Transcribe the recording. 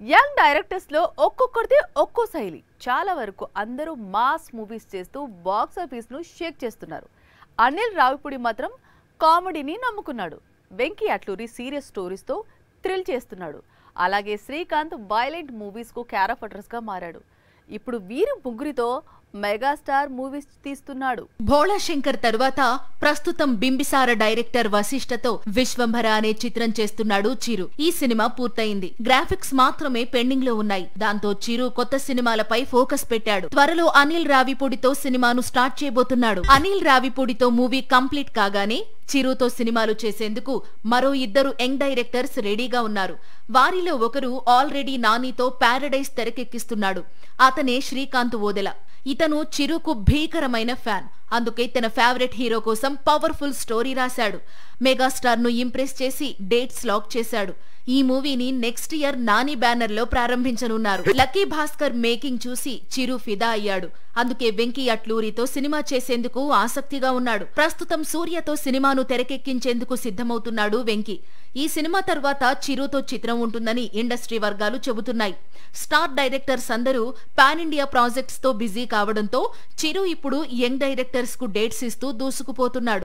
Young directors లో ఒక్కొక్కరిది ఒక్కో శైలి. చాలా వరకు అందరూ మాస్ మూవీస్ చేస్తూ బాక్స్ ఆఫీస్ ను షేక్ చేస్తున్నారు. అనిల్ రావిపూడి మాత్రం కామెడీని నమ్ముకున్నాడు. వెంకీ అట్లూరి సీరియస్ స్టోరీస్ తో థ్రిల్ చేస్తున్నాడు. అలాగే శ్రీకాంత్ వైలెంట్ మూవీస్ కు క్యారెక్టర్స్ గా మారాడు. ఇప్పుడు వీరు ముగ్గురితో మెగాస్టార్ మూవీస్ తీస్తున్నాడు. భోళా శంకర్ తరువాత ప్రస్తుతం బింబిసార డైరెక్టర్ వశిష్ఠతో విశ్వంభర అనే చిత్రం చేస్తున్నాడు చిరు. ఈ సినిమా పూర్తయింది. గ్రాఫిక్స్ మాత్రమే పెండింగ్ లో ఉన్నాయి. దాంతో చిరు కొత్త సినిమాలపై ఫోకస్ పెట్టాడు. త్వరలో అనిల్ రావిపూడితో సినిమాను స్టార్ట్ చేయబోతున్నాడు. అనిల్ రావిపూడితో మూవీ కంప్లీట్ కాగానే చిరుతో సినిమాలు చేసేందుకు మరో ఇద్దరు యంగ్ డైరెక్టర్స్ రెడీగా ఉన్నారు. వారిలో ఒకరు ఆల్రెడీ నానితో ప్యారడైజ్ తెరకెక్కిస్తున్నాడు. అతనే శ్రీకాంత్ ఓదెల. ఇతను చిరుకు భీకరమైన ఫ్యాన్. అందుకే తన ఫేవరెట్ హీరో కోసం పవర్ఫుల్ స్టోరీ రాశాడు. మెగాస్టార్ ను ఇంప్రెస్ చేసి డేట్స్ లాక్ చేశాడు. ఈ మూవీని నెక్స్ట్ ఇయర్ నాని బ్యానర్ లో ప్రారంభించనున్నారు. లక్కీ భాస్కర్ మేకింగ్ చూసి చిరు ఫిదా అయ్యాడు. అందుకే వెంకీ అట్లూరితో సినిమా చేసేందుకు ఆసక్తిగా ఉన్నాడు. ప్రస్తుతం సూర్యతో సినిమాను తెరకెక్కించేందుకు సిద్ధమవుతున్నాడు వెంకీ. ఈ సినిమా తర్వాత చిరుతో చిత్రం ఉంటుందని ఇండస్ట్రీ వర్గాలు చెబుతున్నాయి. స్టార్ డైరెక్టర్స్ అందరూ పాన్ ఇండియా ప్రాజెక్ట్స్ తో బిజీ కావడంతో చిరు ఇప్పుడు యంగ్ డైరెక్టర్స్ కు డేట్స్ ఇస్తూ దూసుకుపోతున్నాడు.